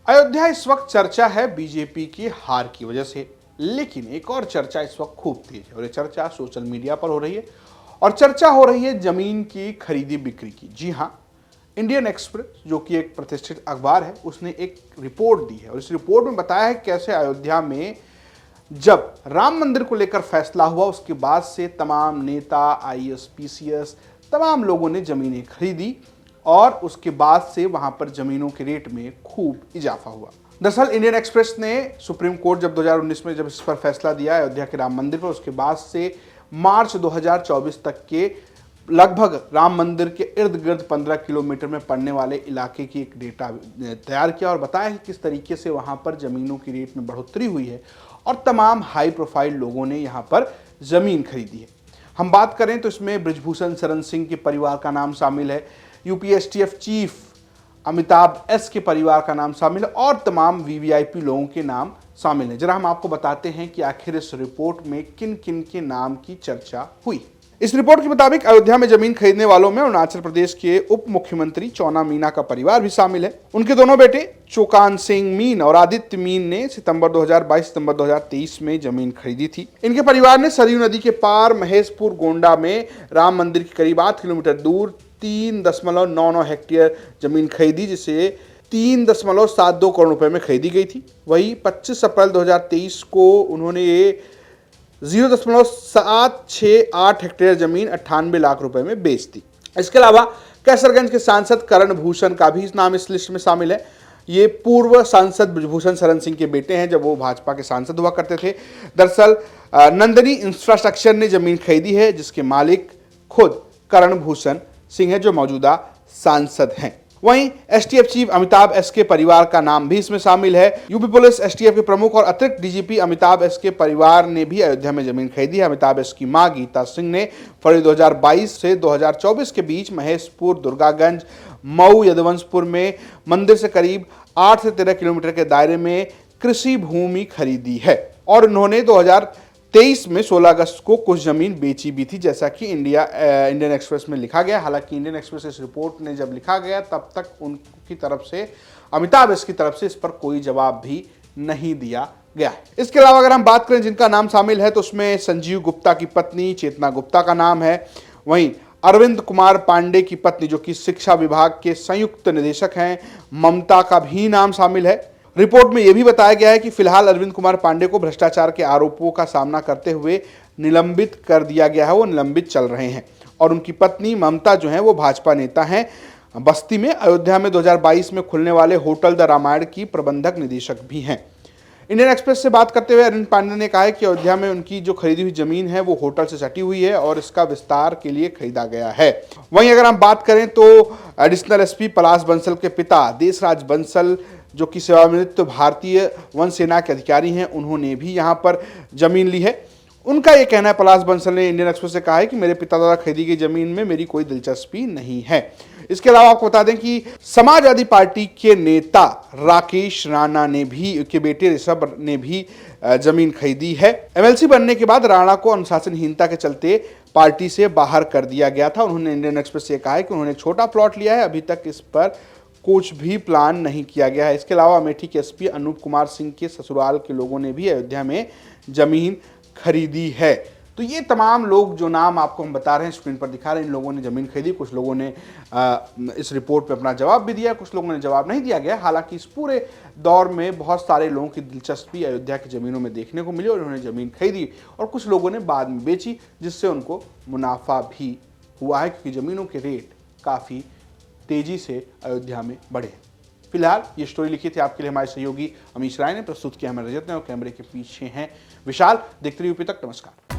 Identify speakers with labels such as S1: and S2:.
S1: अयोध्या इस वक्त चर्चा है बीजेपी की हार की वजह से, लेकिन एक और चर्चा इस वक्त खूब तेज है और ये चर्चा सोशल मीडिया पर हो रही है और चर्चा हो रही है जमीन की खरीदी बिक्री की। जी हाँ, इंडियन एक्सप्रेस जो कि एक प्रतिष्ठित अखबार है, उसने एक रिपोर्ट दी है और इस रिपोर्ट में बताया है कैसे अयोध्या में जब राम मंदिर को लेकर फैसला हुआ उसके बाद से तमाम नेता, आईएएस, पीसीएस, तमाम लोगों ने जमीनें खरीदी और उसके बाद से वहां पर जमीनों के रेट में खूब इजाफा हुआ। दरअसल इंडियन एक्सप्रेस ने सुप्रीम कोर्ट जब 2019 में जब इस पर फैसला दिया अयोध्या के राम मंदिर पर, उसके बाद से मार्च 2024 तक के लगभग राम मंदिर के इर्द गिर्द 15 किलोमीटर में पड़ने वाले इलाके की एक डेटा तैयार किया और बताया कि किस तरीके से वहां पर जमीनों की रेट में बढ़ोतरी हुई है और तमाम हाई प्रोफाइल लोगों ने यहां पर जमीन खरीदी है। हम बात करें तो इसमें बृजभूषण शरण सिंह के परिवार का नाम शामिल है, यूपीएसटीएफ चीफ अमिताभ एस के परिवार का नाम शामिल है और तमाम वीवीआईपी लोगों के नाम शामिल हैं। जरा हम आपको बताते हैं कि आखिर इस रिपोर्ट में किन किन के नाम की चर्चा हुई। इस रिपोर्ट के मुताबिक अयोध्या में जमीन खरीदने वालों में अरुणाचल प्रदेश के उप मुख्यमंत्री चौना मीना का परिवार भी शामिल है। उनके दोनों बेटे चोकान सिंह मीन और आदित्य मीन ने सितंबर 2022 सितंबर 2023 में जमीन खरीदी थी। इनके परिवार ने सरयू नदी के पार महेशपुर गोंडा में राम मंदिर के करीब 8 किलोमीटर दूर 3.99 हेक्टेयर जमीन खरीदी, जिसे 3.72 करोड़ रुपए में खरीदी गई थी। वही 25 अप्रैल 2023 को उन्होंने ये 0.768 हेक्टेयर जमीन 98 लाख रुपए में बेच दी। इसके अलावा कैसरगंज के सांसद करण भूषण का भी नाम इस लिस्ट में शामिल है। ये पूर्व सांसद बृजभूषण शरण सिंह के बेटे हैं जब वो भाजपा के सांसद हुआ करते थे। दरअसल नंदनी इंफ्रास्ट्रक्चर ने जमीन खरीदी है जिसके मालिक खुद करण भूषण सिंह है जो मौजूदा सांसद हैं। वहीं एसटीएफ चीफ अमिताभ एस के परिवार का नाम भी इसमें शामिल है। यूपी पुलिस एसटीएफ के प्रमुख और अतिरिक्त डीजीपी अमिताभ एस के परिवार ने भी अयोध्या में जमीन खरीदी है। अमिताभ एस की मां गीता सिंह ने फरवरी 2022 से 2024 के बीच महेशपुर, दुर्गागंज, मऊ, यदुवंशपुर में मंदिर से करीब 8 से 13 किलोमीटर के दायरे में कृषि भूमि खरीदी है और उन्होंने 2023 में 16 अगस्त को कुछ जमीन बेची भी थी, जैसा कि इंडियन एक्सप्रेस में लिखा गया। हालांकि इंडियन एक्सप्रेस इस रिपोर्ट ने जब लिखा गया तब तक उनकी तरफ से, अमिताभ एस की तरफ से इस पर कोई जवाब भी नहीं दिया गया है। इसके अलावा अगर हम बात करें जिनका नाम शामिल है तो उसमें संजीव गुप्ता की पत्नी चेतना गुप्ता का नाम है। वहीं अरविंद कुमार पांडे की पत्नी जो कि शिक्षा विभाग के संयुक्त निदेशक हैं, ममता का भी नाम शामिल है। रिपोर्ट में यह भी बताया गया है कि फिलहाल अरविंद कुमार पांडे को भ्रष्टाचार के आरोपों का सामना करते हुए निलंबित कर दिया गया है, वो निलंबित चल रहे हैं और उनकी पत्नी ममता जो है वो भाजपा नेता हैं। बस्ती में अयोध्या में 2022 में खुलने वाले होटल द रामायण की प्रबंधक निदेशक भी हैं। इंडियन एक्सप्रेस से बात करते हुए अरविंद पांडे ने कहा है कि अयोध्या में उनकी जो खरीदी हुई जमीन है वो होटल से सटी हुई है और इसका विस्तार के लिए खरीदा गया है। वहीं अगर हम बात करें तो एडिशनल एसपी पलाश बंसल के पिता देशराज बंसल जो कि सेवानिवृत्त भारतीय वन सेना के अधिकारी हैं, उन्होंने भी यहाँ पर जमीन ली है। उनका ये कहना है, पलाश बंसल ने इंडियन एक्सप्रेस से कहा है कि मेरे पिता द्वारा खरीदी गई जमीन में मेरी कोई दिलचस्पी नहीं है। इसके अलावा आपको बता दें कि समाजवादी पार्टी के नेता राकेश राणा ने भी, के बेटे ऋषभ ने भी जमीन खरीदी है। एमएलसी बनने के बाद राणा को अनुशासनहीनता के चलते पार्टी से बाहर कर दिया गया था। उन्होंने इंडियन एक्सप्रेस से कहा है कि उन्होंने एक छोटा प्लॉट लिया है, अभी तक इस पर कुछ भी प्लान नहीं किया गया है। इसके अलावा अमेठी के एसपी अनूप कुमार सिंह के ससुराल के लोगों ने भी अयोध्या में जमीन खरीदी है। तो ये तमाम लोग जो नाम आपको हम बता रहे हैं, स्क्रीन पर दिखा रहे हैं, इन लोगों ने जमीन खरीदी। कुछ लोगों ने इस रिपोर्ट पे अपना जवाब भी दिया, कुछ लोगों ने जवाब नहीं दिया गया। हालांकि इस पूरे दौर में बहुत सारे लोगों की दिलचस्पी अयोध्या की जमीनों में देखने को मिली और उन्होंने जमीन खरीदी और कुछ लोगों ने बाद में बेची, जिससे उनको मुनाफा भी हुआ है क्योंकि जमीनों के रेट काफ़ी तेजी से अयोध्या में बढ़े। फिलहाल ये स्टोरी लिखी थी आपके लिए हमारे सहयोगी अमीश राय ने, प्रस्तुत किया हमारे रजत ने और कैमरे के पीछे हैं विशाल। देखते रहिए यूपी तक। नमस्कार।